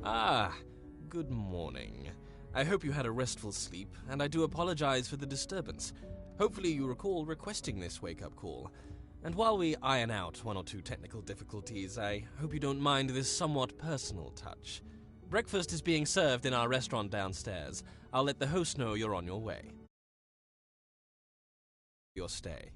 Ah, good morning. I hope you had a restful sleep, and I do apologize for the disturbance. Hopefully you recall requesting this wake-up call. And while we iron out one or two technical difficulties, I hope you don't mind this somewhat personal touch. Breakfast is being served in our restaurant downstairs. I'll let the host know you're on your way. Your stay.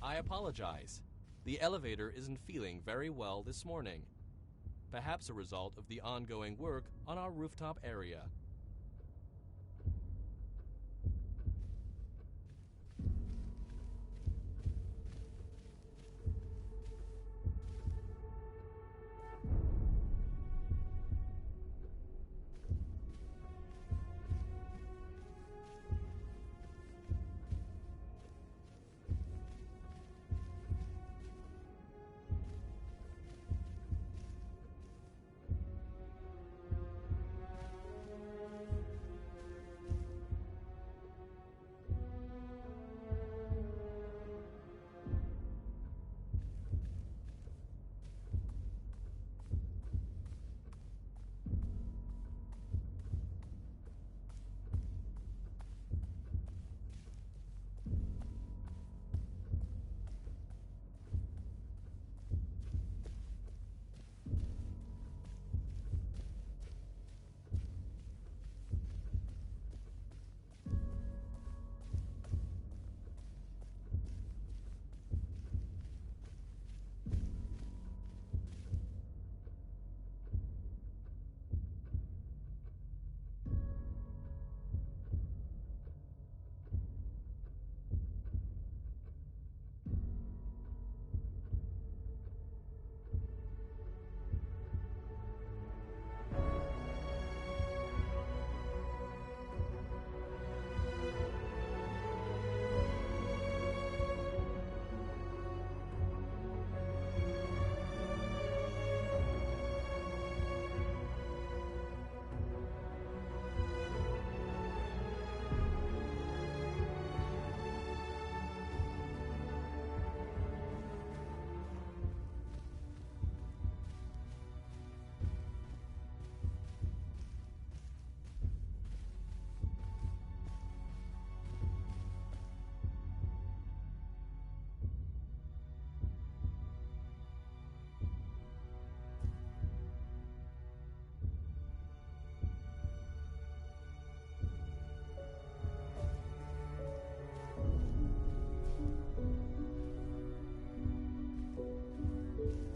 I apologize. The elevator isn't feeling very well this morning. Perhaps a result of the ongoing work on our rooftop area.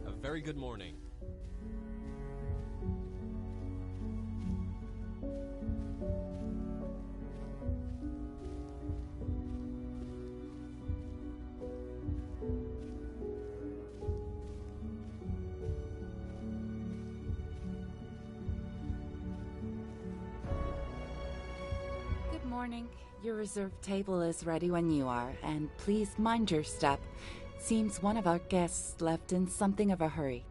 A very good morning. Good morning. Your reserved table is ready when you are, and please mind your step. Seems one of our guests left in something of a hurry.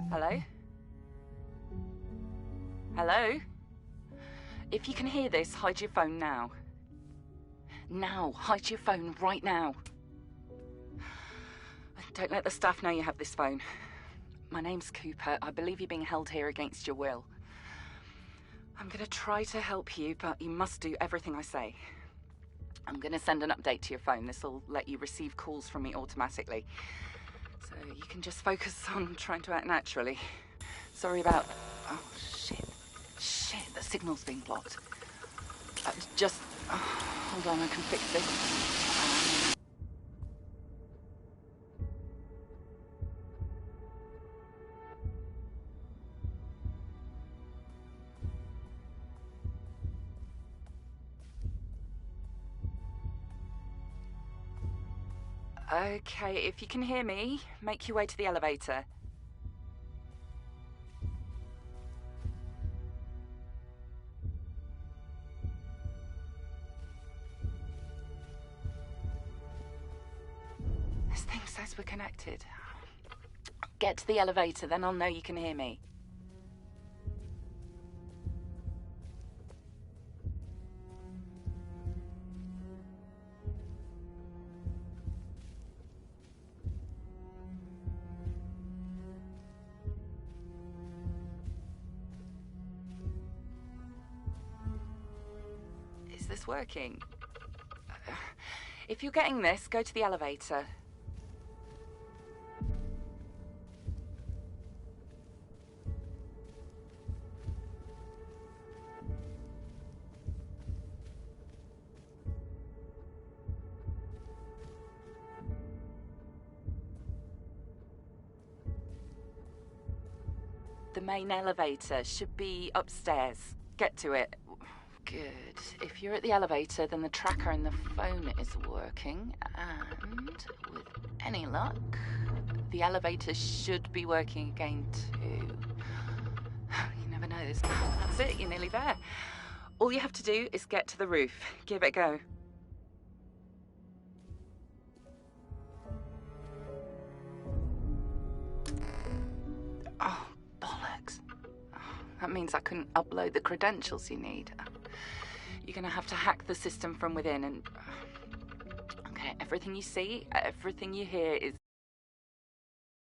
Hello? Hello? If you can hear this, hide your phone now. Now, hide your phone right now. Don't let the staff know you have this phone. My name's Cooper. I believe you're being held here against your will. I'm gonna try to help you, but you must do everything I say. I'm gonna send an update to your phone. This'll let you receive calls from me automatically. So you can just focus on trying to act naturally. Sorry about... Oh, shit. Shit, the signal's being blocked. Hold on, I can fix this. Okay, if you can hear me, make your way to the elevator. This thing says we're connected. Get to the elevator, then I'll know you can hear me. Is this working? If you're getting this, go to the elevator. The main elevator should be upstairs. Get to it. Good. If you're at the elevator, then the tracker and the phone is working. And with any luck, the elevator should be working again too. You never know this. That's it, you're nearly there. All you have to do is get to the roof. Give it a go. Oh, bollocks. That means I couldn't upload the credentials you need. You're gonna have to hack the system from within and... Okay, everything you see, everything you hear is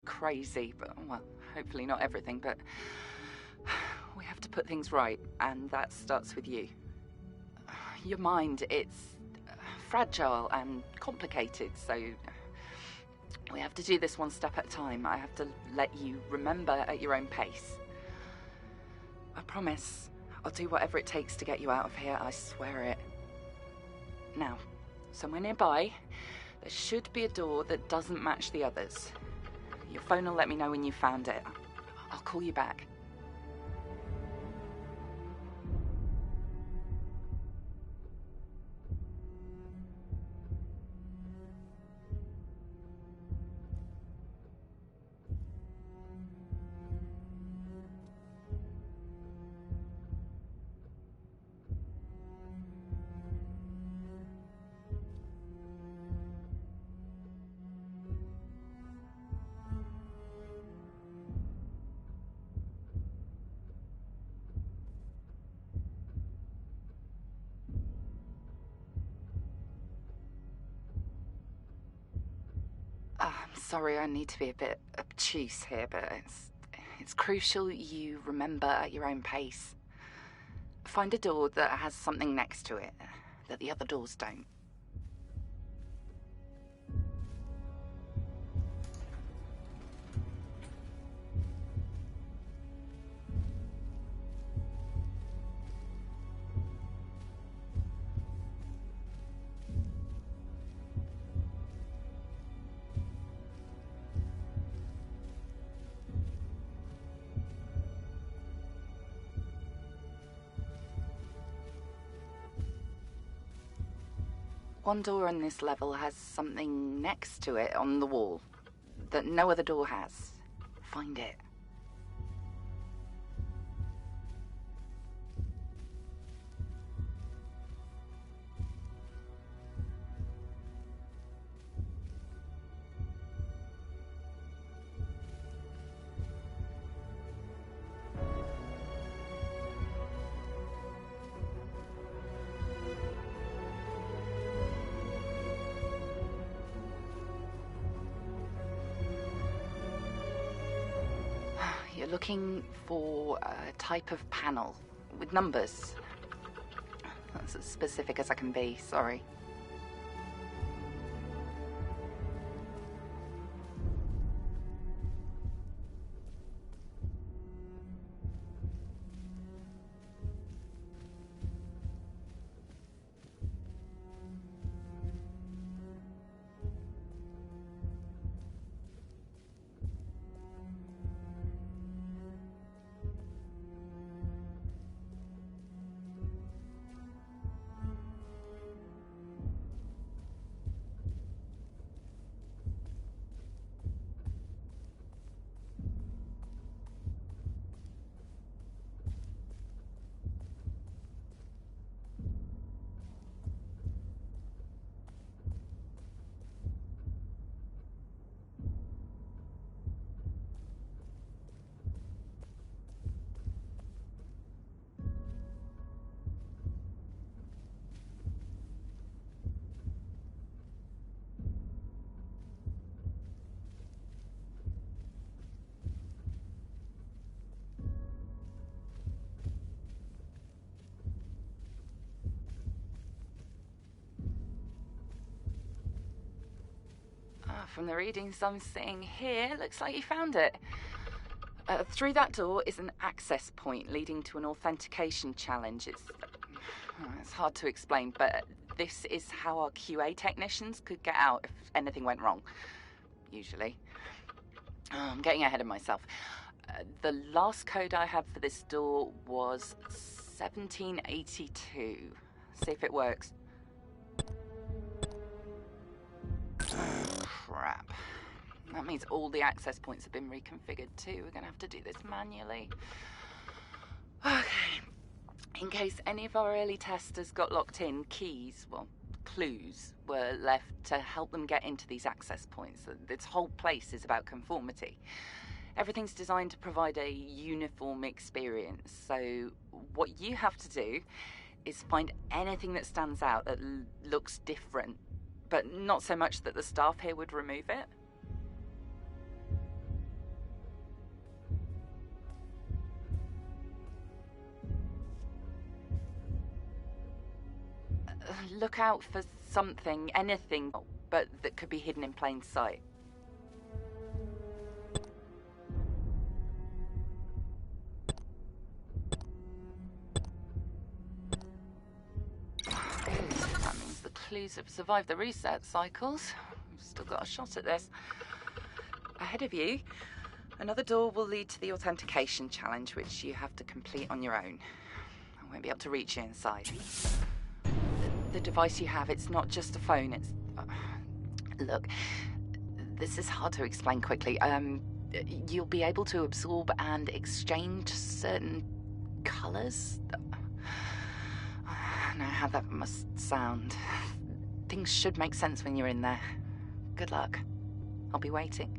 crazy, but, well, hopefully not everything, but we have to put things right, and that starts with you. Your mind, it's fragile and complicated, so we have to do this one step at a time. I have to let you remember at your own pace. I promise I'll do whatever it takes to get you out of here, I swear it. Now, somewhere nearby, there should be a door that doesn't match the others. Your phone will let me know when you've found it. I'll call you back. I'm sorry, I need to be a bit obtuse here, but it's crucial you remember at your own pace. Find a door that has something next to it that the other doors don't. One door on this level has something next to it on the wall that no other door has. Find it. You're looking for a type of panel with numbers. That's as specific as I can be, sorry. From the readings I'm seeing here, looks like you found it. Through that door is an access point leading to an authentication challenge. It's hard to explain, but this is how our QA technicians could get out if anything went wrong. Usually. I'm getting ahead of myself. The last code I have for this door was 1782. See if it works. Crap. That means all the access points have been reconfigured too. We're gonna have to do this manually. Okay. In case any of our early testers got locked in, keys, well, clues, were left to help them get into these access points. This whole place is about conformity. Everything's designed to provide a uniform experience. So what you have to do is find anything that stands out that looks different, but not so much that the staff here would remove it. Look out for something, anything, but that could be hidden in plain sight. That means the clues have survived the reset cycles. We've still got a shot at this. Ahead of you, another door will lead to the authentication challenge, which you have to complete on your own. I won't be able to reach you inside. The device you have, it's not just a phone, it's... Look, this is hard to explain quickly. You'll be able to absorb and exchange certain colours. I know how that must sound. Things should make sense when you're in there. Good luck. I'll be waiting.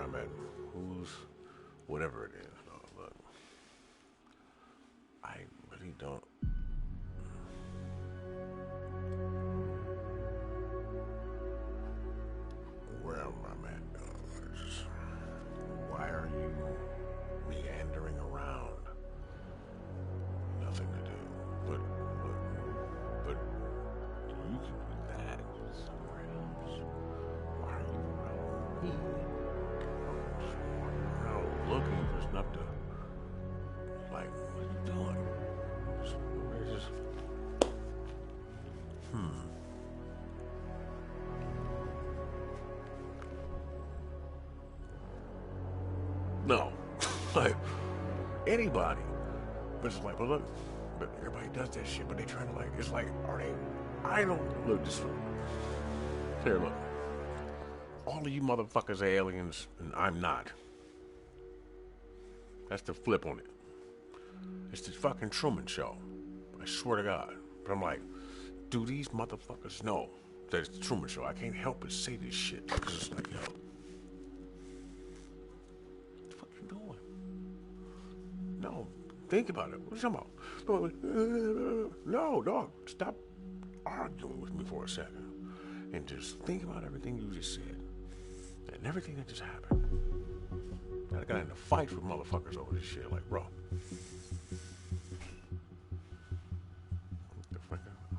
I'm at who's, whatever it is. No, look, I really don't. Where am I at? Why are you meandering around? Nothing to do. But you can do that somewhere else. Why are you around me? I'm around looking for stuff to, like, what are you doing? Just, No. Like, anybody. But it's like, but look, but everybody does that shit, but they trying to, like, it's like, are they, I don't, look, this, here, look. All of you motherfuckers are aliens, and I'm not. That's the flip on it. It's the fucking Truman Show. I swear to God. But I'm like, do these motherfuckers know that it's the Truman Show? I can't help but say this shit, because it's like, yo. No, think about it. What are you talking about? No, dog. Stop arguing with me for a second. And just think about everything you just said. And everything that just happened. I got in a fight with motherfuckers over this shit. Like, bro.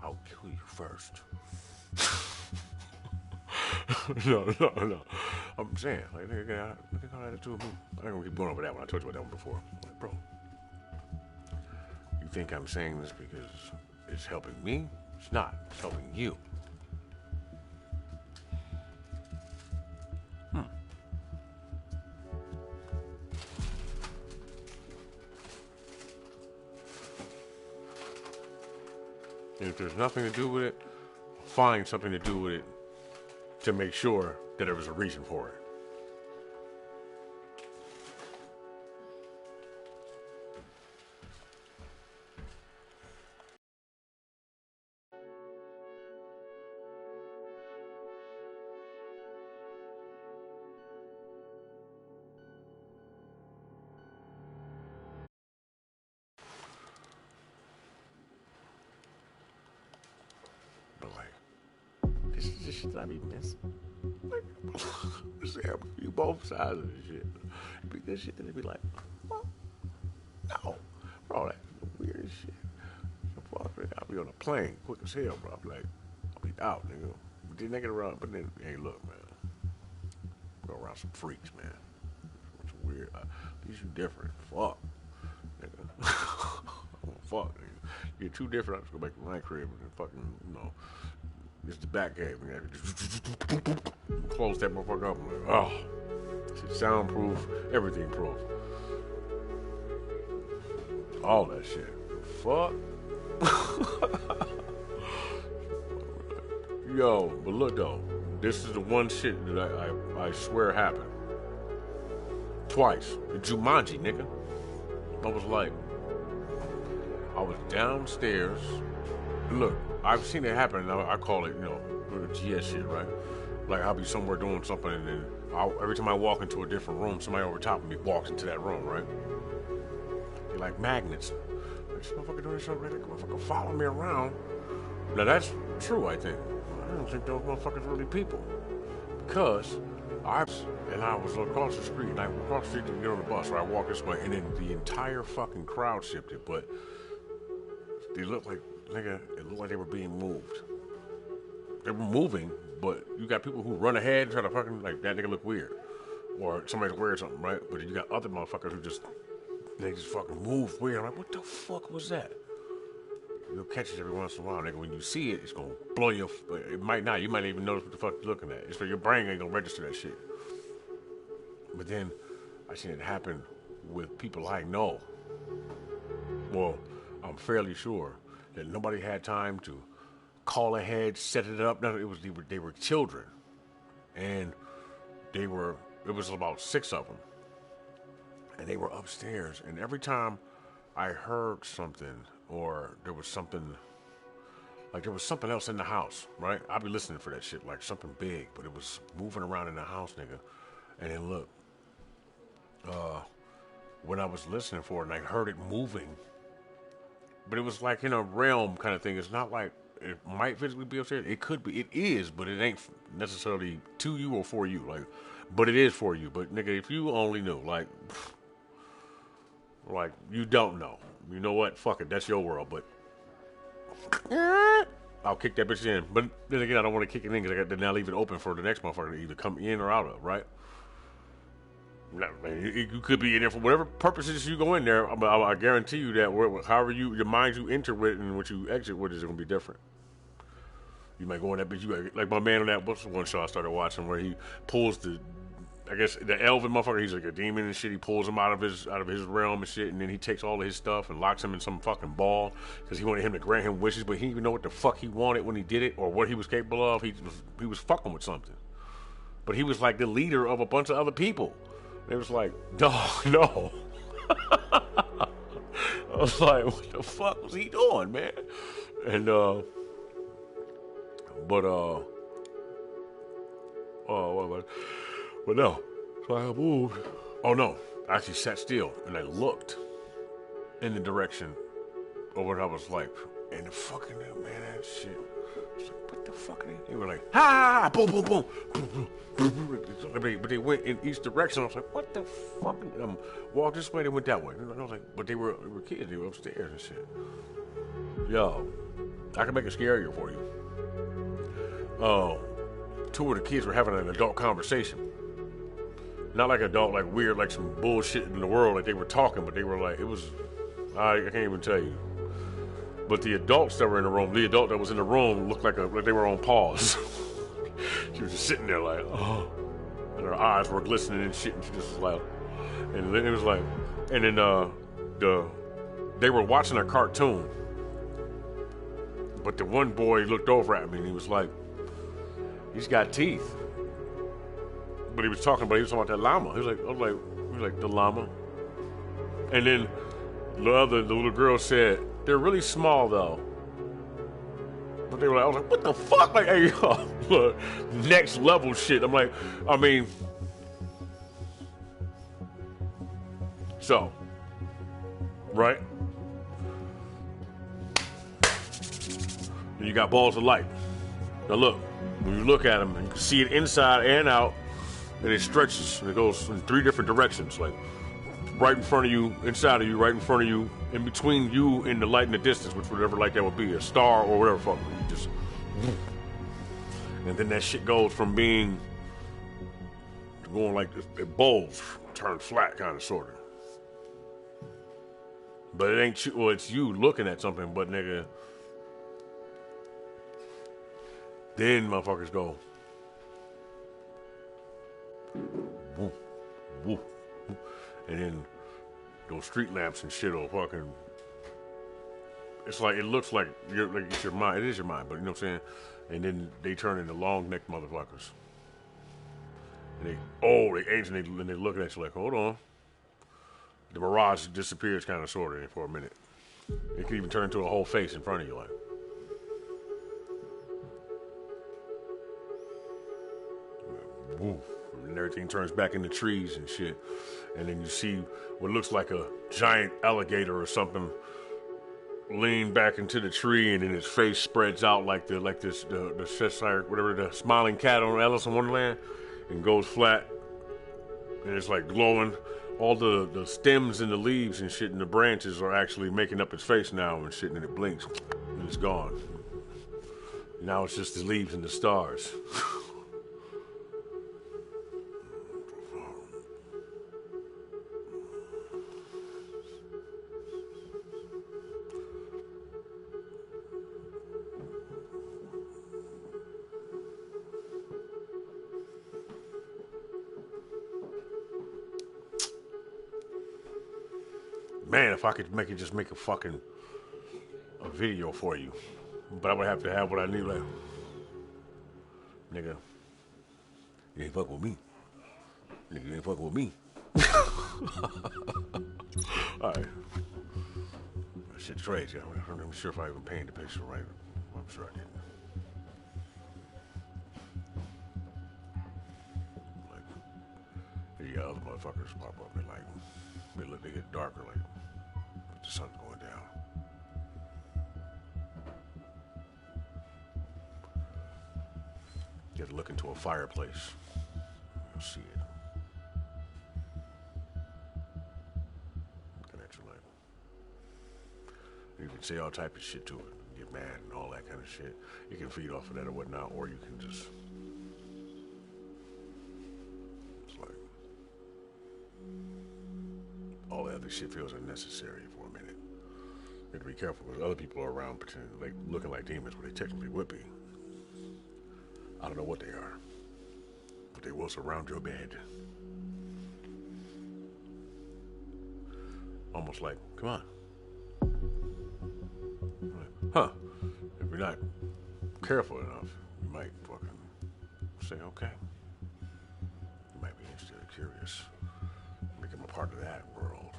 I'll kill you first. No. I'm saying, like, look at all that attitude. I ain't gonna keep going over that one. I told you about that one before. Like, bro, you think I'm saying this because it's helping me? It's not. It's helping you. And if there's nothing to do with it, find something to do with it to make sure that there was a reason for it. But like, this is the shit that I be missing. Like, you both sides of this shit. You be this shit and they be like, well, no. Bro, that's the weirdest shit. I'll be on a plane quick as hell, bro. I'll be like, I'll be out, nigga. But then they get around, but then, hey, look, man. Go around some freaks, man. It's weird. These you different. Fuck. Nigga. Fuck, nigga. You're too different. I just go back to my crib and then fucking, you know, it's the back cave. And close that motherfucker up. I'm like, oh. It's soundproof, everything proof. All that shit. Fuck. Yo, but look though, this is the one shit that I swear happened. Twice. The Jumanji, nigga. I was like, I was downstairs. Look, I've seen it happen, and I call it, you know, GS shit, right? Like, I'll be somewhere doing something, and then every time I walk into a different room, somebody over top of me walks into that room, right? They're like magnets. Like, this motherfucker doing this shit, right? This motherfucker follow me around. Now, that's true, I think. I don't think those motherfuckers really people. Because I was across the street, and I went across the street to get on the bus, or I walked this way, and then the entire fucking crowd shifted, but they looked like, nigga, it looked like they were being moved. They were moving, but you got people who run ahead and try to fucking, like, that nigga look weird. Or somebody's wearing something, right? But you got other motherfuckers who just fucking move weird. I'm like, what the fuck was that? You'll catch it every once in a while, nigga. When you see it, it's gonna blow your, it might not. You might not even notice what the fuck you're looking at. It's for your brain ain't gonna register that shit. But then, I seen it happen with people I know. Well, I'm fairly sure that nobody had time to call ahead, set it up. No, they were children, and it was about 6 of them, and they were upstairs. And every time I heard something, or there was something else in the house, right? I'd be listening for that shit, like something big, but it was moving around in the house, nigga. And then look, when I was listening for it and I heard it moving. But it was like in a realm kind of thing. It's not like it might physically be upstairs. It could be. It is, but it ain't necessarily to you or for you. Like, but it is for you. But nigga, if you only knew, like you don't know. You know what? Fuck it. That's your world. But I'll kick that bitch in. But then again, I don't want to kick it in because I got to now leave it open for the next motherfucker to either come in or out of, right? You could be in there for whatever purposes you go in there. I guarantee you that however your mind you enter with and what you exit with is going to be different. You might go in that bitch. Like my man on that. What's the one show I started watching where he pulls the elven motherfucker. He's like a demon and shit. He pulls him out of his realm and shit, and then he takes all of his stuff and locks him in some fucking ball because he wanted him to grant him wishes, but he didn't even know what the fuck he wanted when he did it or what he was capable of. He was fucking with something, but he was like the leader of a bunch of other people. It was like, no. I was like, what the fuck was he doing, man? And, what no. So I moved. Oh, no. I actually sat still, and I looked in the direction of what I was like, and the fucking, man, that shit. I was like, what the fuck are they? They were like, ha, boom, boom, boom, boom, boom. But they went in each direction. I was like, what the fuck? Walked this way, they went that way. I was like, but they were kids. They were upstairs and shit. Yo, I can make it scarier for you. Two of the kids were having an adult conversation. Not like adult, like weird, like some bullshit in the world. Like they were talking, but they were like, it was, I can't even tell you. But the adults that were in the room, the adult that was in the room looked like they were on pause. She was just sitting there like, oh, and her eyes were glistening and shit, and she just was like, and then it was like, and then they were watching a cartoon, but the one boy looked over at me and he was like, he's got teeth, but he was talking about that llama. He was like the llama, and then the little girl said, they're really small though. But they were like, I was like, what the fuck? Like, hey, yo, next level shit. I'm like, I mean, so, right? And you got balls of light. Now look, when you look at them, you can see it inside and out, and it stretches, and it goes in 3 different directions, like right in front of you, inside of you, right in front of you, in between you and the light in the distance, which whatever light that would be, a star or whatever fuck. You just, and then that shit goes from going like it bowls, turn flat, kind of, sort of. But it ain't you. Well, it's you looking at something, but nigga, then motherfuckers go, woo, woo. And then those street lamps and shit will fucking. It's like, it looks like it's your mind. It is your mind, but you know what I'm saying? And then they turn into long necked motherfuckers. And they age and they looking at you like, hold on. The mirage disappears kind of sort of for a minute. It can even turn into a whole face in front of you like. Woo. And everything turns back into trees and shit. And then you see what looks like a giant alligator or something lean back into the tree, and then his face spreads out like the Cheshire, whatever, the smiling cat on Alice in Wonderland, and goes flat. And it's like glowing. All the stems and the leaves and shit and the branches are actually making up its face now and shit, and it blinks and it's gone. Now it's just the leaves and the stars. Man, if I could make a fucking video for you. But I would have to have what I need, like, nigga, you ain't fucking with me. Nigga, you ain't fucking with me. Alright. That shit's crazy. I'm not sure if I even painted the picture right. I'm sure I didn't. Like, here you go, other motherfuckers pop up and they get darker, like the sun's going down. You have to look into a fireplace. You'll see it. Looking at you like. You can say all type of shit to it. Get mad and all that kind of shit. You can feed off of that or whatnot, or you can just. It's like. All that other shit feels unnecessary for a minute. You have to be careful because other people are around pretending, like, looking like demons, but they technically would be. I don't know what they are, but they will surround your bed. Almost like, come on. Huh. If you're not careful enough, you might fucking say, okay. You might be interested or curious. Become a part of that world.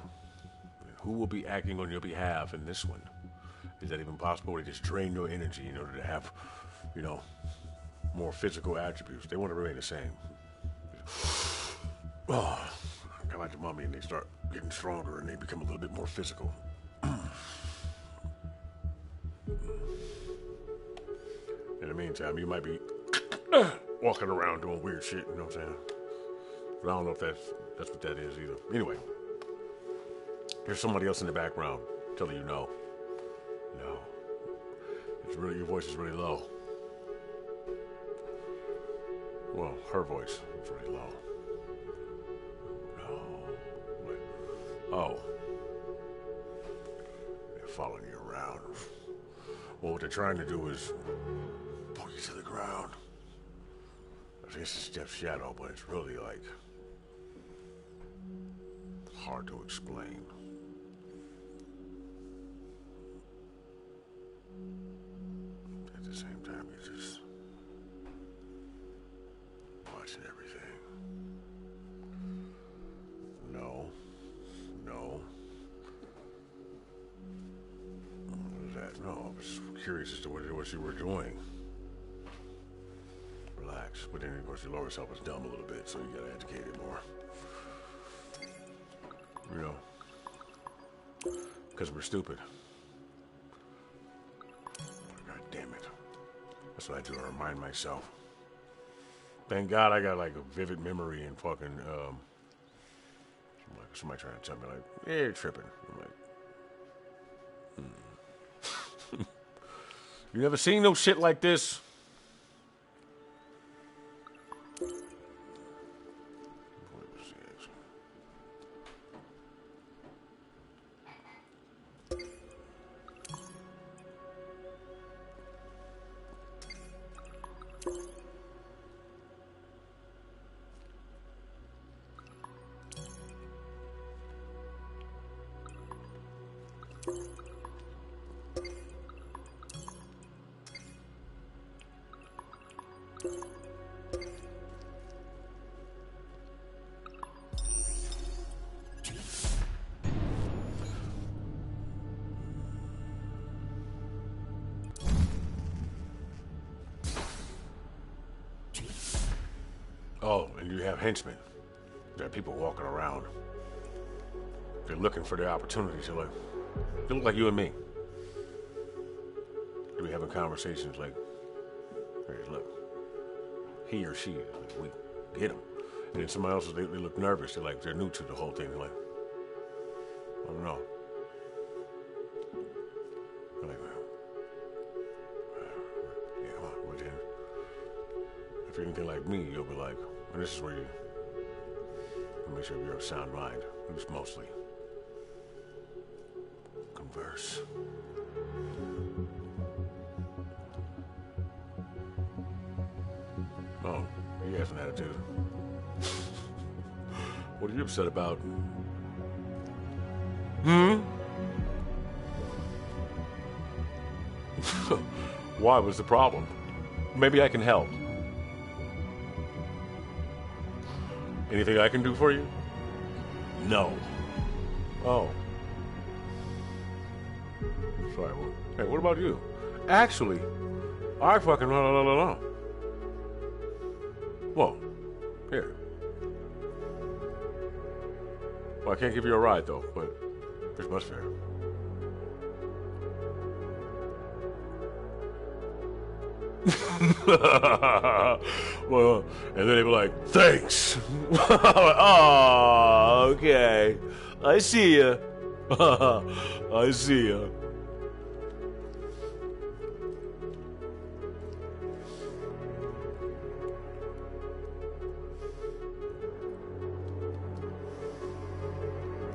And who will be acting on your behalf in this one? Is that even possible? They just drain your energy in order to have, you know, more physical attributes. They want to remain the same. Oh, kind of like the mummy, and they start getting stronger and they become a little bit more physical. In the meantime, you might be walking around doing weird shit, you know what I'm saying? But I don't know if that's what that is either. Anyway, there's somebody else in the background telling you no. No. It's really, your voice is really low. Well, her voice is really low. No. Wait. Oh. They're following you around. Well, what they're trying to do is pull you to the ground. I guess it's Jeff's shadow, but it's really like hard to explain. At the same time, you're just watching everything. No. What was that? No, I was curious as to what you were doing. Relax. But then, of course, your lower self is dumb a little bit, so you gotta educate it more. You know? Because we're stupid. God damn it. That's what I do to remind myself. Thank God I got like a vivid memory and fucking, somebody trying to tell me like, yeah, you're tripping. I'm like, You never seen no shit like this? Oh, and you have henchmen. There are people walking around. They're looking for their opportunities. They look like you and me. They'll be having conversations like, hey, look, he or she, like, we get him. And then somebody else, they look nervous. They're new to the whole thing. They're like, I don't know. They're like, yeah, come on, we're in. If you're anything like me, you'll be like, and this is where you make sure you're of sound mind, at least mostly. Converse. Oh, he has an attitude. What are you upset about? Why was the problem? Maybe I can help. Anything I can do for you? No. Oh. Sorry. Well, hey, what about you? Actually, I fucking no. Whoa. Here. Well, I can't give you a ride, though, but there's bus fare. Well, and then they'd be like, thanks. Oh, okay. I see ya. I see ya.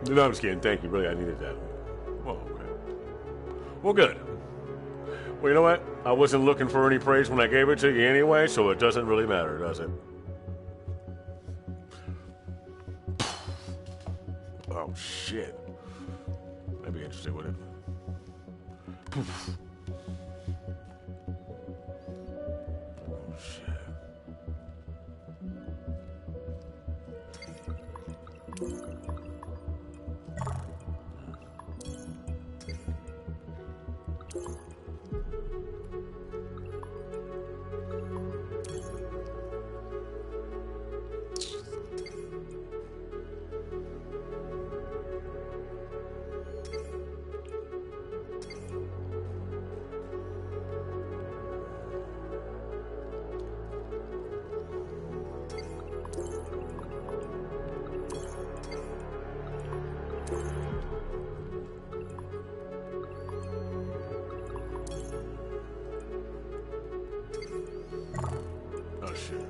No, I'm just kidding. Thank you. Really, I needed that. Well, okay. Well, good. Well, you know what? I wasn't looking for any praise when I gave it to you anyway, so it doesn't really matter, does it? Oh, shit. That'd be interesting, wouldn't it? Oh, shit. Oh, shit.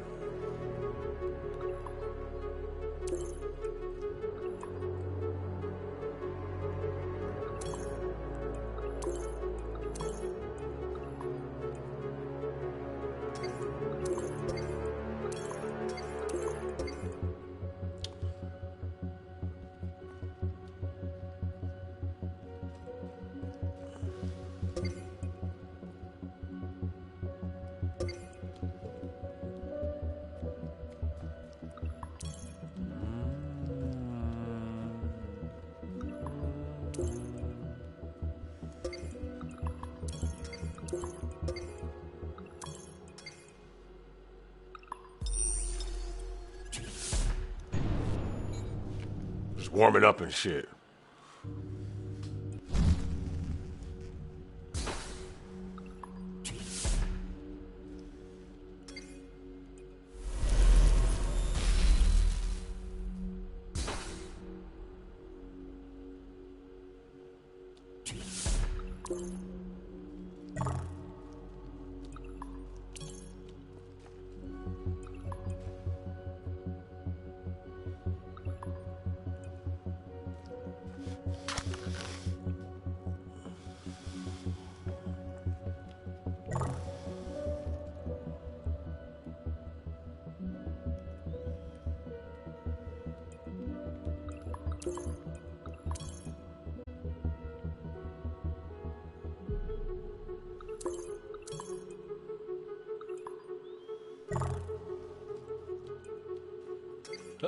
Just warming up and shit.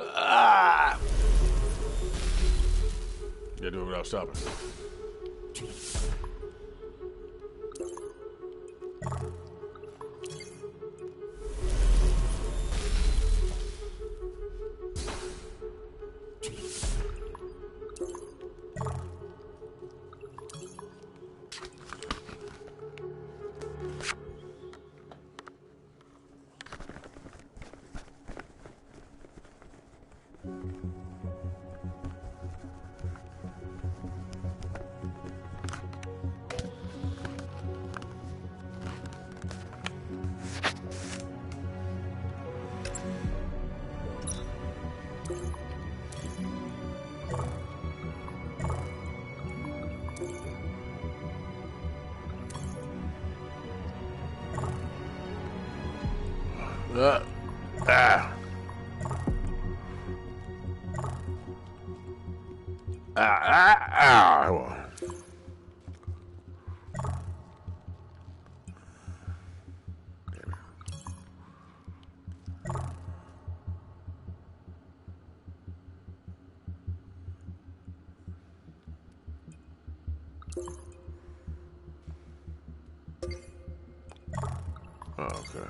Ah! Yeah, do it without stopping. Ah. Ah. Ah. Hold on. Okay.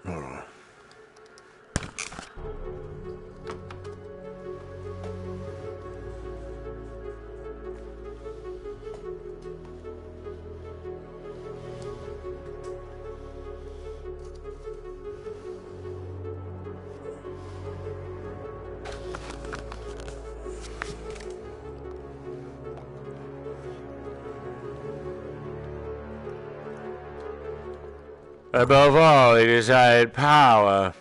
Hold on. Above all, he desired power.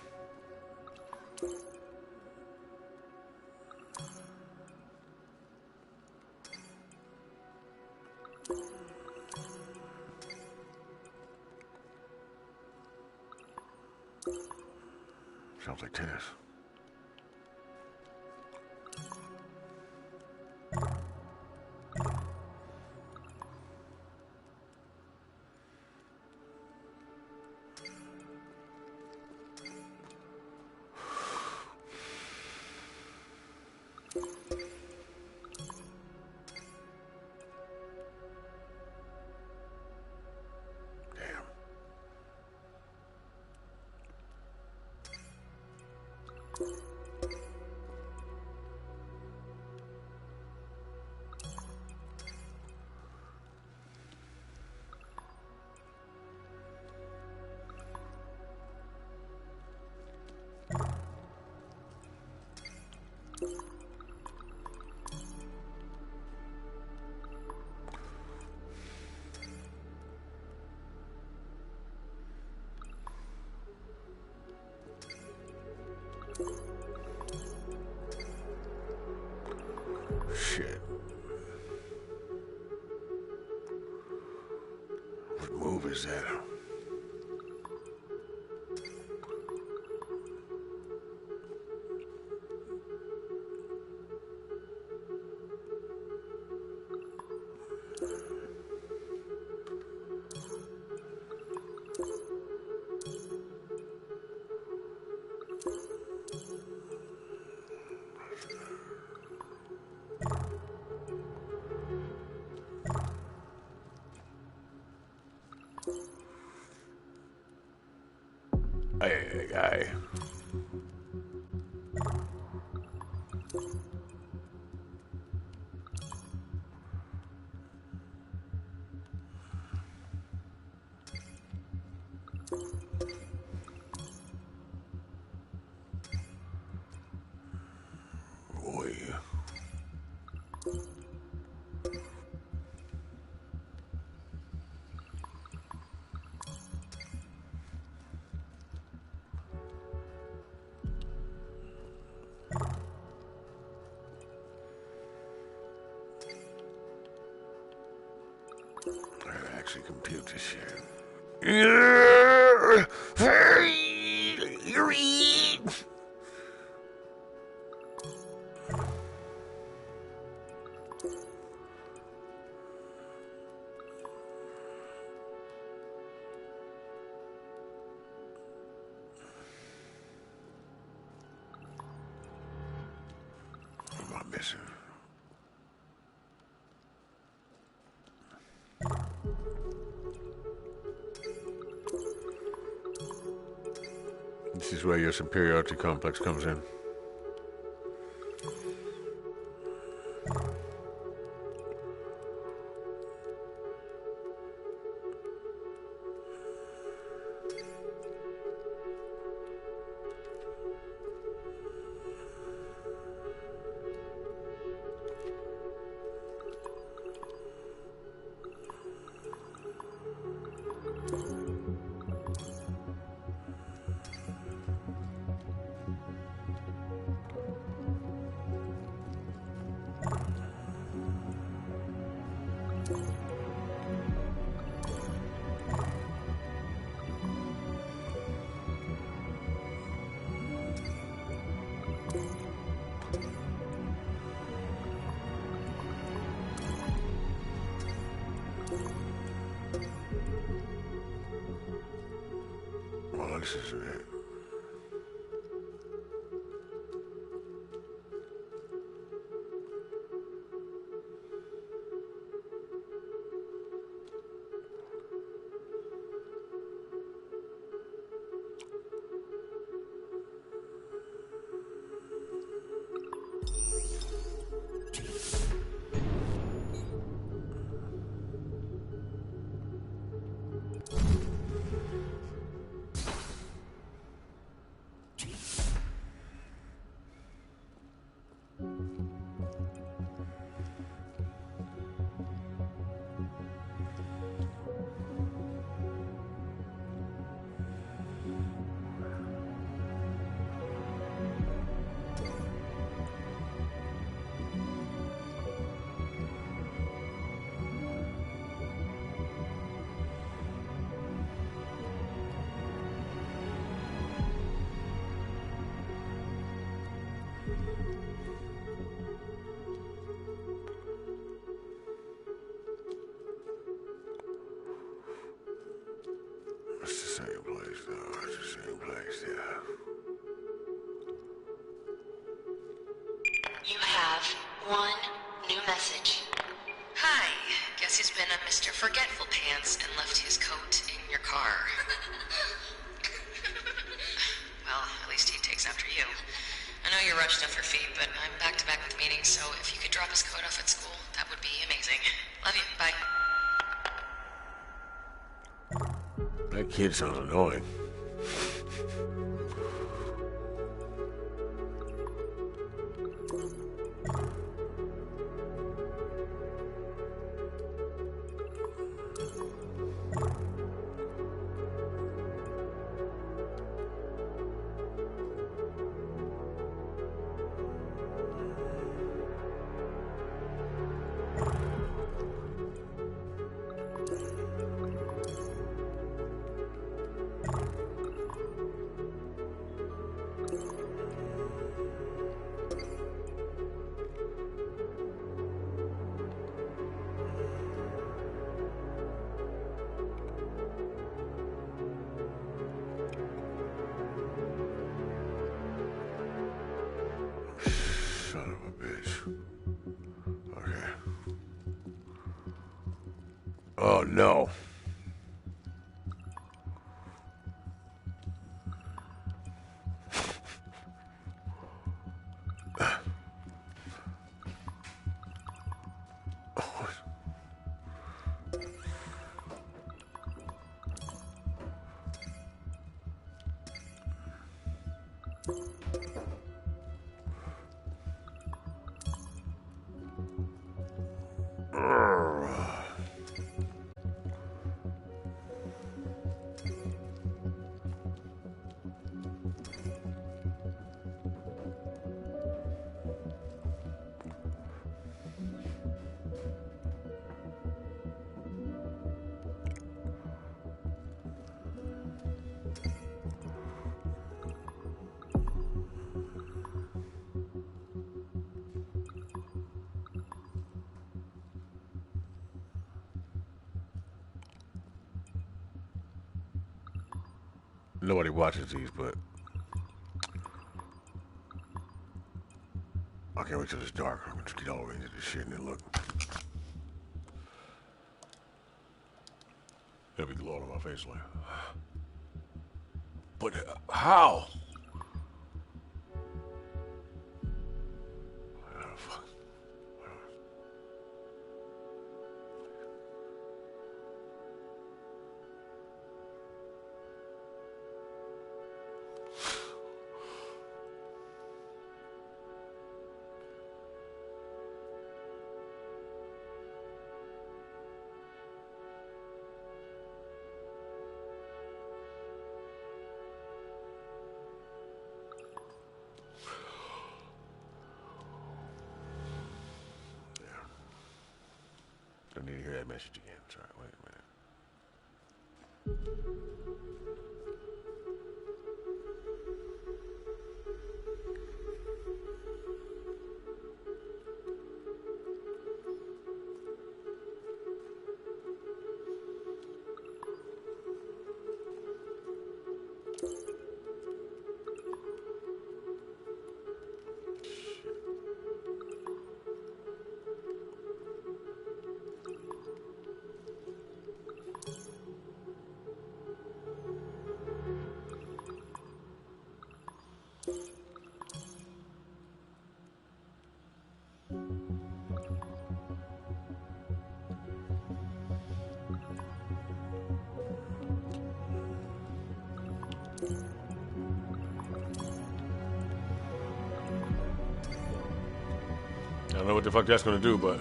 Sounds like tennis. Shit. What move is that? Hey, guy. Boy. I can actually compute this shit. What am I missing? This is where your superiority complex comes in. Well, this isn't it. It's the same place, though. It's the same place, yeah. You have one new message. Hi. Guess he's been a Mr. Forgetful Pants and left his coat in your car. Well, at least he takes after you. I know you're rushed off your feet, but I'm back-to-back with meetings, so if you could drop his coat off at school, that would be amazing. Love you. Bye. That kid sounds annoying. Son of a bitch. Okay. Oh, no. Nobody watches these, but I can't wait till it's dark. I'm gonna just get all the way into this shit and then look. It'll be glowing on my face like. But how? Fuck. Don't need to hear that message again. Sorry, wait a minute. don't know what the fuck that's gonna do, but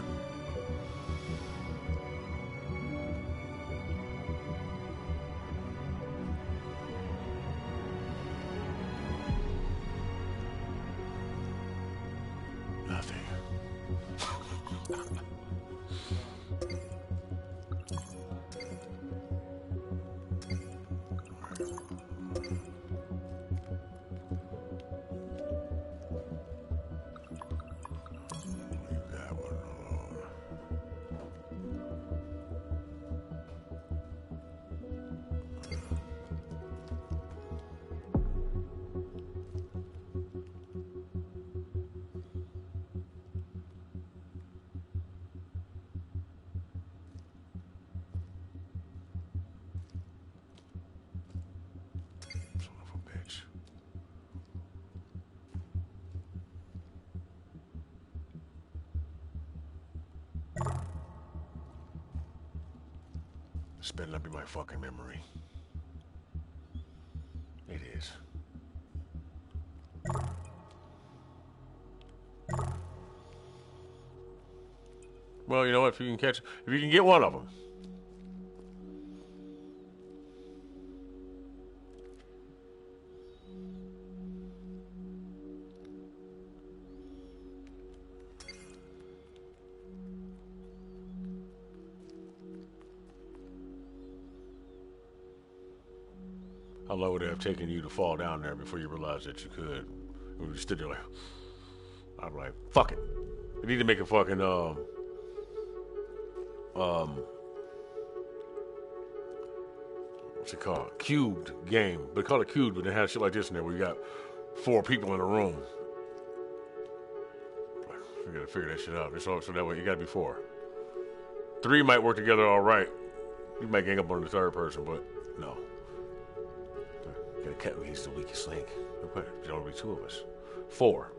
nothing. Leave that one alone. Son of a bitch. This better not be my fucking memory. It is. Well, you know what? If you can get one of them. How long would it have taken you to fall down there before you realized that you could? When you stood there like, I'm like, fuck it. We need to make a fucking what's it called? Cubed game. They call it cubed, but they have shit like this in there where you got 4 people in a room. We gotta figure that shit out. So that way you gotta be 4. 3 might work together all right. You might gang up on the 3rd person, but no. Gotta cut me. He's the weakest link. There's only 2 of us. 4.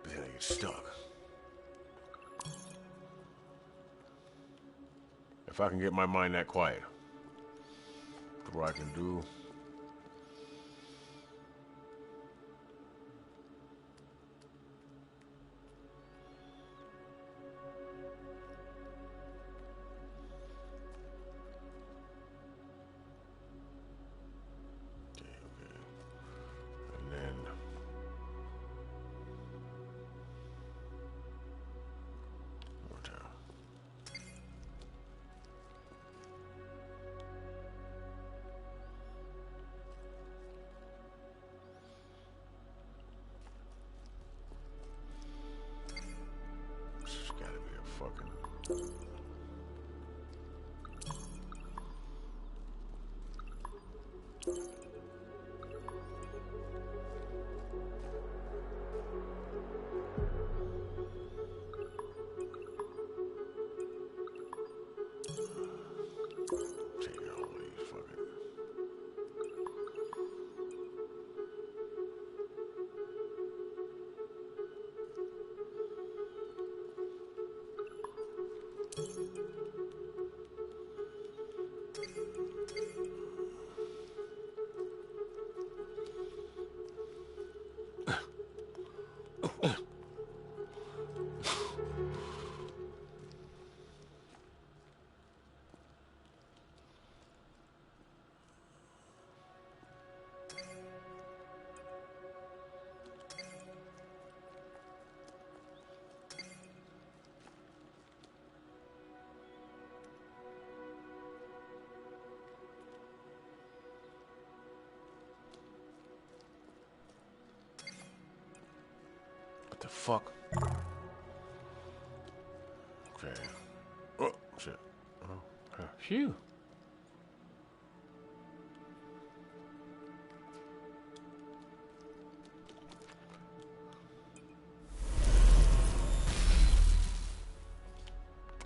Then I get stuck. If I can get my mind that quiet, what I can do. What the fuck? Okay. Oh, shit. Oh, phew.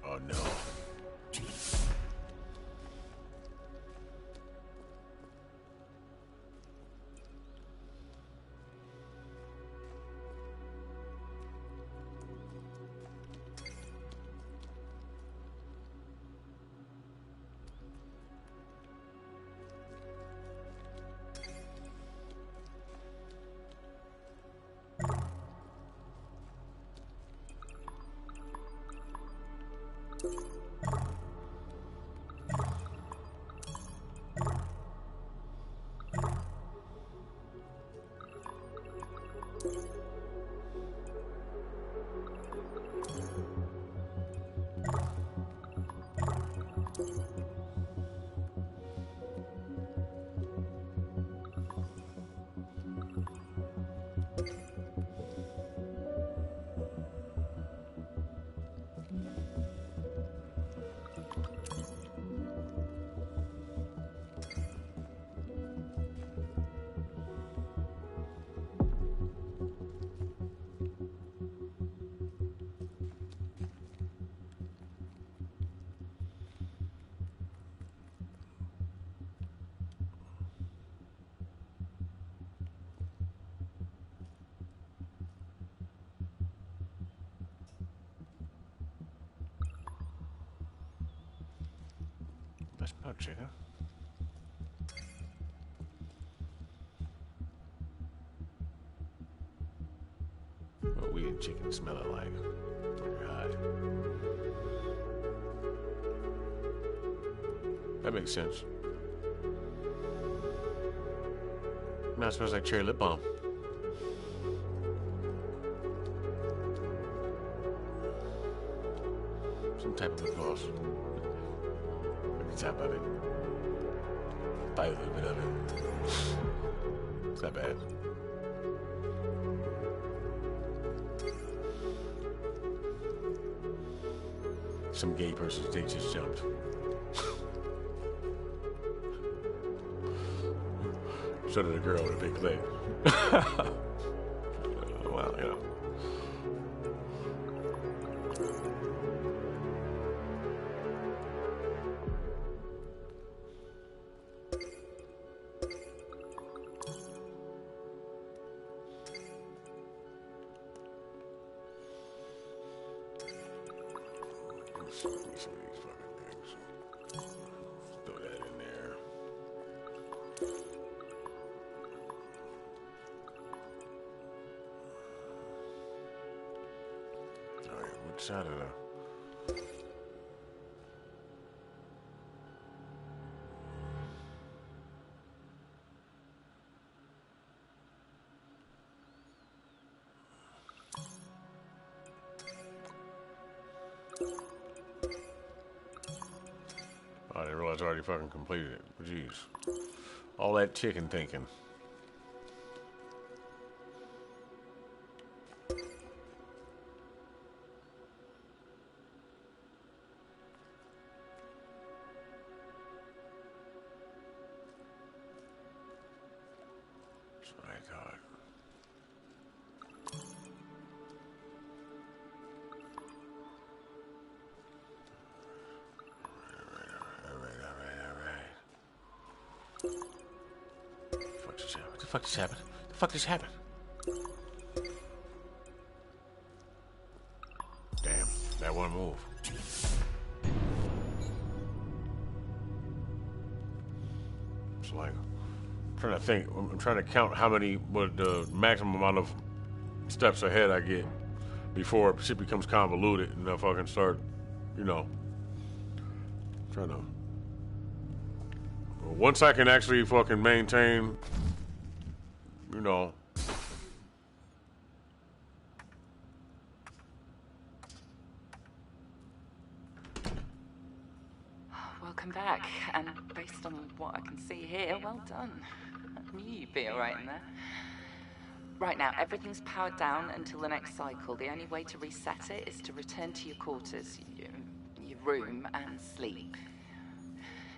Oh, no. That's not chicken. What we and chicken smell it like? Oh, God. That makes sense. Now it smells like cherry lip balm. Some type of lip gloss. Maybe top of it. Buy a little bit of it. It's not bad. Some gay person's dick just jumped. So did a girl with a big leg. Well, you know. Some of these fucking things. Throw that in there. Alright, which side of the... I didn't realize I already fucking completed it. Jeez. All that chicken thinking. That's what I thought. What the fuck just happened? What the fuck just happened? Damn, that one move. It's like, I'm trying to think. I'm trying to count how many, what the maximum amount of steps ahead I get before shit becomes convoluted and if I can start, you know, trying to. Once I can actually fucking maintain, you know. Welcome back, and based on what I can see here, well done. I knew you'd be alright in there. Right now, everything's powered down until the next cycle. The only way to reset it is to return to your quarters, your room, and sleep.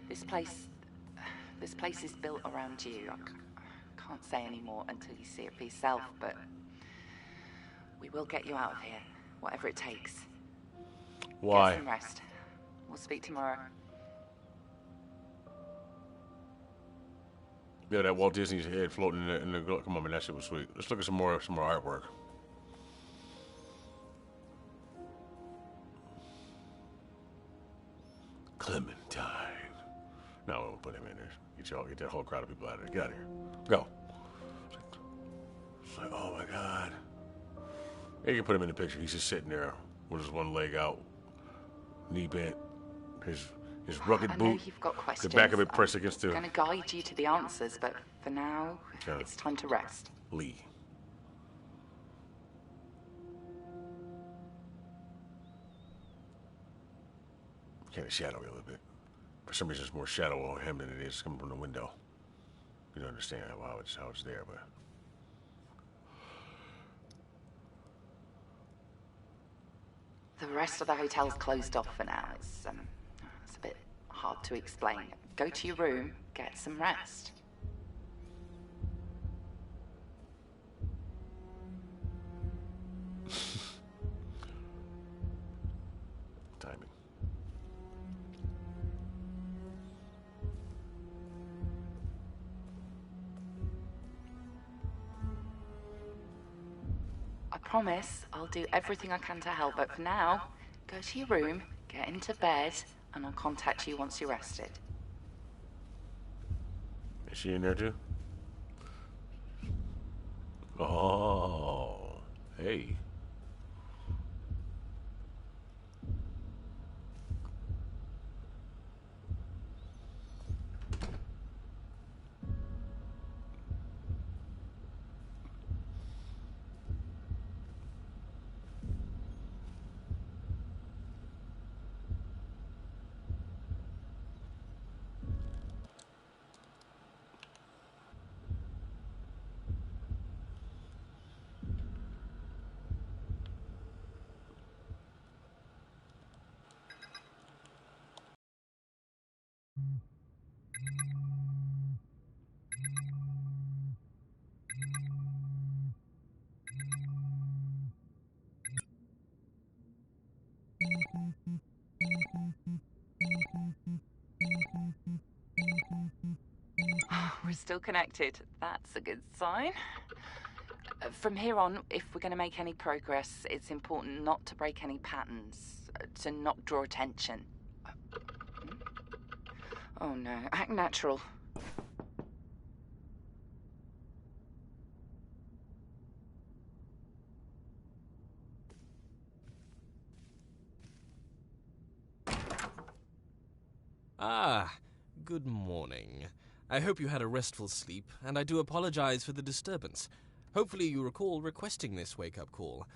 This place is built around you. I can't say any more until you see it for yourself, but we will get you out of here, whatever it takes. Why? Get some rest. We'll speak tomorrow. Yeah, that Walt Disney's head floating in the come on, man, that shit was sweet. Let's look at some more artwork. Clementine. No, we'll put him in there. Get that whole crowd of people out of there. Get out of here. Go. It's like, oh my God. You can put him in the picture. He's just sitting there with his one leg out, knee bent, his rugged boot. I know you've got questions. The back of it pressed against the... I'm going to guide you to the answers, but for now, it's time to rest. Lee. Kind of shadowy a little bit. For some reason, there's more shadow on him than it is coming from the window. You don't understand how it's there, but... The rest of the hotel's closed off for now. It's a bit hard to explain. Go to your room, get some rest. Timing. I promise I'll do everything I can to help, but for now, go to your room, get into bed, and I'll contact you once you're rested. Is she in there too? Oh, hey. We're still connected. That's a good sign. From here on, if we're going to make any progress, it's important not to break any patterns, to not draw attention. Oh no, act natural. Ah, good morning. I hope you had a restful sleep, and I do apologize for the disturbance. Hopefully you recall requesting this wake-up call.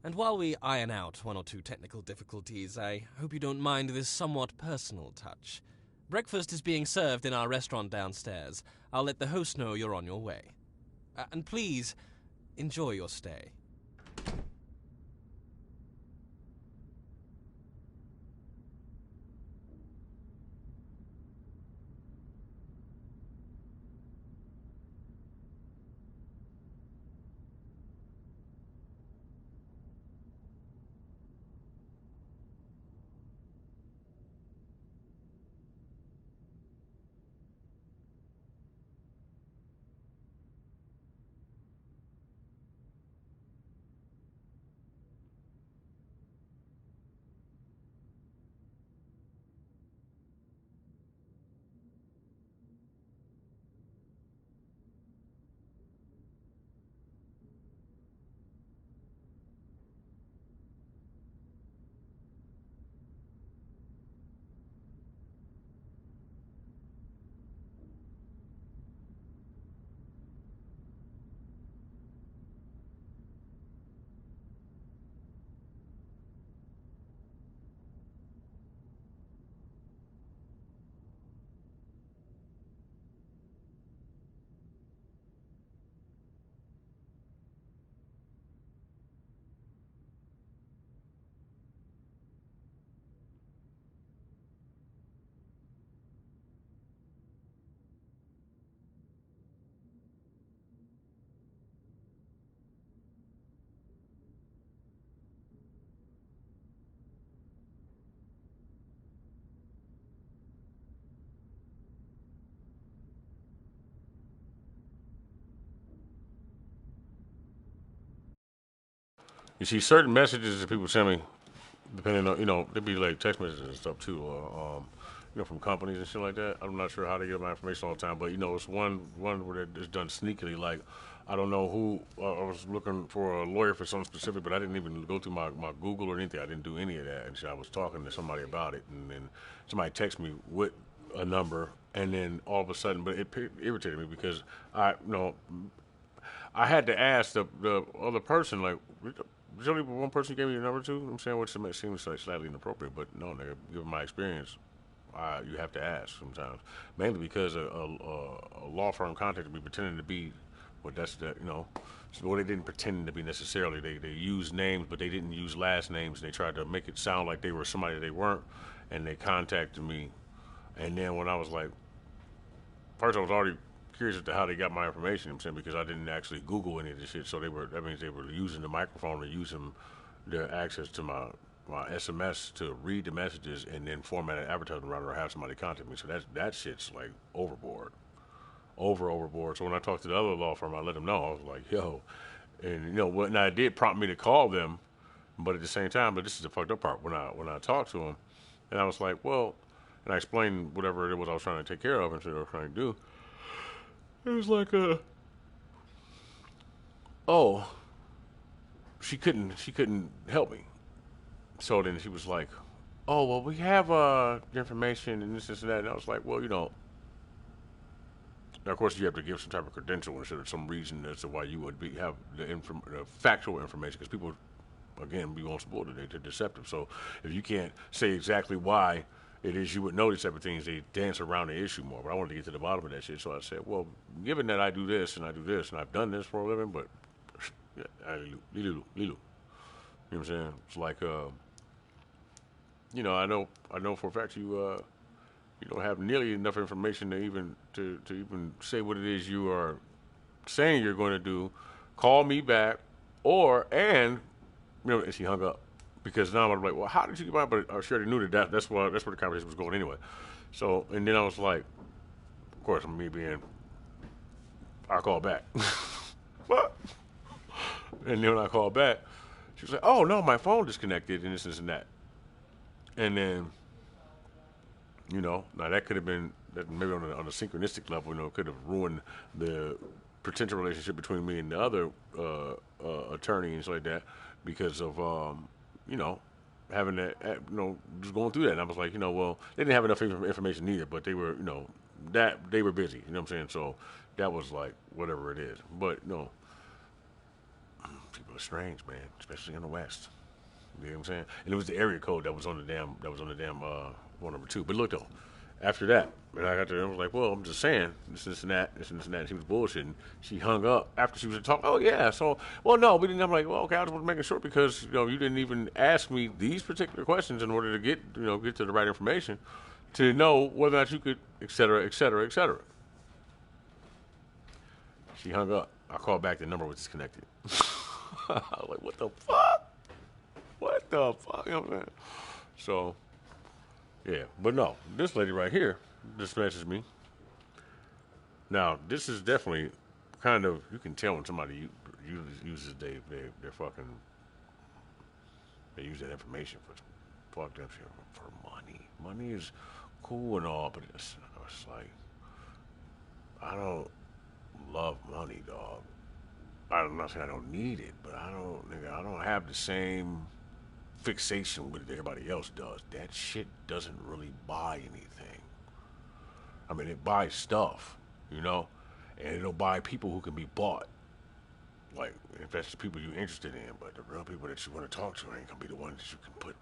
And while we iron out one or two technical difficulties, I hope you don't mind this somewhat personal touch. Breakfast is being served in our restaurant downstairs. I'll let the host know you're on your way. And please, enjoy your stay. You see, certain messages that people send me, depending on, they'd be like text messages and stuff too, or, from companies and shit like that. I'm not sure how they get my information all the time, but it's one where it's done sneakily. Like, I don't know who. I was looking for a lawyer for something specific, but I didn't even go through my Google or anything. I didn't do any of that, and so I was talking to somebody about it, and then somebody texted me with a number, and then all of a sudden, but it irritated me because I had to ask the other person, like, there's only one person gave me your number to. I'm saying, which seems like slightly inappropriate, but no, nigga, given my experience, you have to ask sometimes. Mainly because a law firm contacted me pretending to be, well, they didn't pretend to be necessarily. They used names, but they didn't use last names. They tried to make it sound like they were somebody that they weren't, and they contacted me. And then when I was like, first I was already curious as to how they got my information. I'm saying because I didn't actually Google any of this shit, so that means they were using the microphone or using their access to my SMS to read the messages and then format an advertisement around or have somebody contact me. So that shit's like overboard, overboard. So when I talked to the other law firm, I let them know. I was like, yo, and now it did prompt me to call them, but at the same time, but this is the fucked up part. When I talked to them, and I was like, well, and I explained whatever it was I was trying to take care of and what I was trying to do. It was like, oh, she couldn't help me. So then she was like, oh, well, we have the information and this and that. And I was like, well, now, of course, you have to give some type of credential instead of some reason as to why you would have the factual information, because people, again, be on support today. They're deceptive. So if you can't say exactly why it is you would know these type of things, they dance around the issue more. But I wanted to get to the bottom of that shit. So I said, well, given that I do this and I do this and I've done this for a living, but Lilu. You know what I'm saying? It's like, I know for a fact you don't have nearly enough information to even say what it is you are saying you're going to do. Call me back, and she hung up, because now I'm like, well, how did you get mine? But she already knew that's where the conversation was going anyway. So, and then I was like, of course, me being, I'll call back. What? And then when I called back, she was like, oh no, my phone disconnected and this and that. And then, now that could have been, that maybe on a synchronistic level, could have ruined the potential relationship between me and the other attorney and stuff like that, because of, having that, just going through that. And I was like, well, they didn't have enough information either, but they were, that they were busy, you know what I'm saying? So that was like, whatever it is. But, people are strange, man, especially in the West. You know what I'm saying? And it was the area code that was on the damn phone number 2. But look though, after that, and I was like, well, I'm just saying this and that. And she was bullshitting. She hung up after she was talking. Oh yeah, so well no, we didn't. I'm like, well okay, I just want to make it short because you didn't even ask me these particular questions in order to get to the right information to know whether or not you could, et cetera, et cetera, et cetera. She hung up. I called back. The number was disconnected. I was like, what the fuck? What the fuck? You know what I'm saying? So, yeah. But no, this lady right here just messaged me. Now, this is definitely kind of, you can tell when somebody uses their fucking, they use that information for fucked up shit, for money. Money is cool and all, but it's like, I don't love money, dog. I'm not saying I don't need it, but I don't have the same fixation with it everybody else does. That shit doesn't really buy anything. I mean, it buys stuff, and it'll buy people who can be bought. Like, if that's the people you're interested in, but the real people that you want to talk to ain't gonna be the ones that you can put.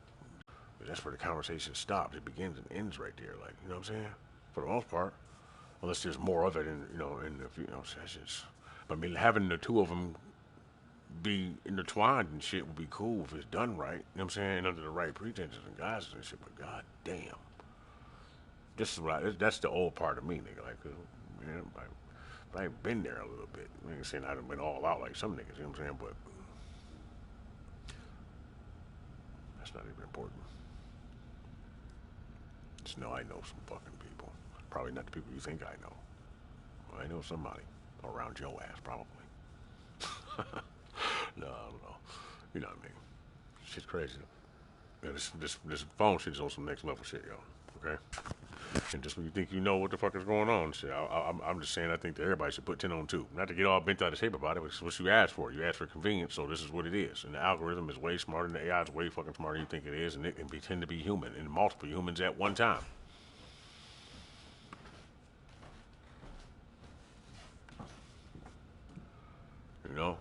That's where the conversation stops. It begins and ends right there. Like, you know what I'm saying? For the most part, unless there's more of it in the sessions. But I mean, having the two of them be intertwined and shit would be cool if it's done right. You know what I'm saying? Under the right pretenses and guises and shit. But god damn, that's the old part of me, nigga. Like, man, I've been there a little bit. I ain't saying I done been all out like some niggas. You know what I'm saying? But that's not even important. Just know I know some fucking people. Probably not the people you think I know. Well, I know somebody around your ass, probably. No, I don't know. You know what I mean? Shit's crazy. Yeah, this phone shit is on some next level shit, yo. Okay? And just when you think you know what the fuck is going on, shit, I'm just saying I think that everybody should put 10 on 2. Not to get all bent out of shape about it, but it's what you asked for. You asked for convenience, so this is what it is. And the algorithm is way smarter, and the AI is way fucking smarter than you think it is, and it can pretend to be human, and multiple humans at one time. You know?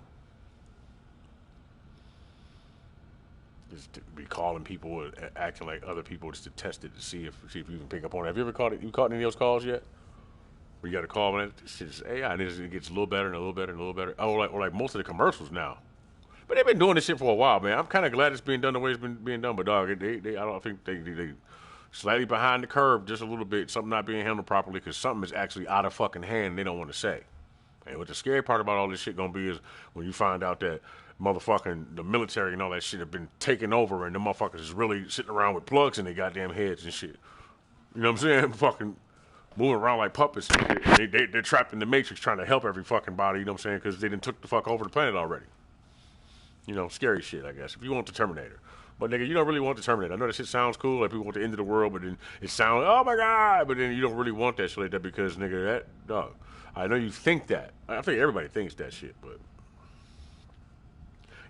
Just to be calling people, acting like other people, just to test it to see if you can pick up on it. Have you ever caught any of those calls yet? Where you got a call and it's AI, and it gets a little better and a little better and a little better. Oh, or like most of the commercials now. But they've been doing this shit for a while, man. I'm kind of glad it's being done the way it's been being done. But dog, I don't think they slightly behind the curve just a little bit. Something not being handled properly because something is actually out of fucking hand. And they don't want to say. And what the scary part about all this shit gonna be is when you find out that motherfucking the military and all that shit have been taken over and the motherfuckers is really sitting around with plugs in their goddamn heads and shit. You know what I'm saying? Fucking moving around like puppets. And they're trapped in the Matrix trying to help every fucking body, you know what I'm saying? Because they done took the fuck over the planet already. You know, scary shit, I guess. If you want the Terminator. But nigga, you don't really want the Terminator. I know that shit sounds cool, like people want the end of the world, but then it sounds, oh my god, but then you don't really want that shit like that because nigga, that dog. I know you think that. I think everybody thinks that shit, but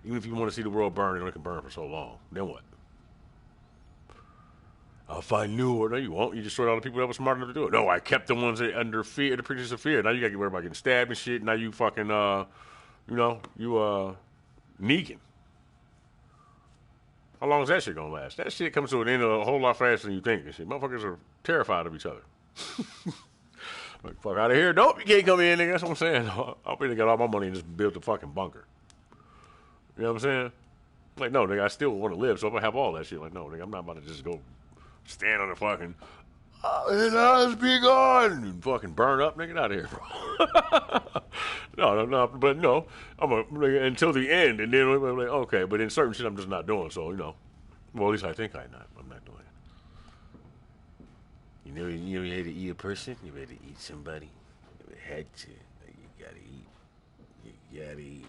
even if you want to see the world burn, it can burn for so long. Then what? If I knew, or no, you won't. You just destroyed all the people that were smart enough to do it. No, I kept the ones that under fear, the preachers of fear. Now you got to get worried about getting stabbed and shit. Now you fucking, Negan. How long is that shit gonna last? That shit comes to an end a whole lot faster than you think. And shit, motherfuckers are terrified of each other. Like, fuck out of here. Nope, you can't come in, nigga. That's what I'm saying. I'll be got all my money and just build the fucking bunker. You know what I'm saying? Like, no, nigga, I still want to live, so if I have all that shit, like, no, nigga, I'm not about to just go stand on the fucking, let's be gone, and fucking burn up, nigga, get out of here, bro. No, but no, until the end, and then I'm like, okay, but in certain shit, I'm just not doing, so, you know, well, at least I think I'm not doing it. You know, you had to eat a person, you had to eat somebody, you had to, you gotta eat, you gotta eat.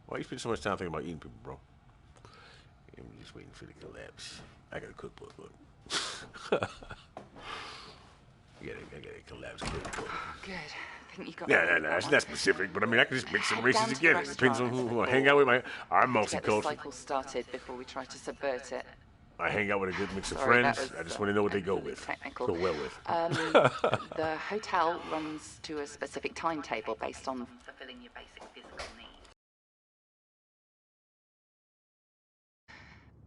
Why you spend so much time thinking about eating people, bro? I'm just waiting for the collapse. I got a cookbook, look. I got a collapse cookbook. Good. I think you got. No, it's not specific, but I mean, I can just mix some races together. It depends on who I hang out with. I'm multicultural. Get the cycle started before we try to subvert it. I hang out with a good mix of friends. I just want to know what they go with. Technical. Go well with. The hotel runs to a specific timetable based on fulfilling your basic physical needs.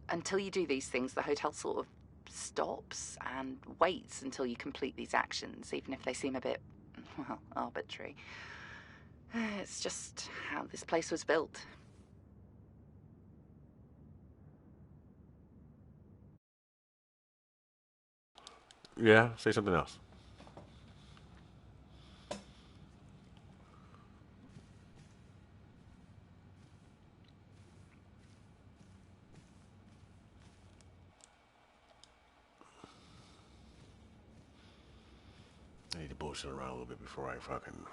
Until you do these things, the hotel sort of stops and waits until you complete these actions, even if they seem a bit, well, arbitrary. It's just how this place was built. Yeah, say something else. I need to bullshit around a little bit before I fucking,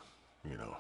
you know,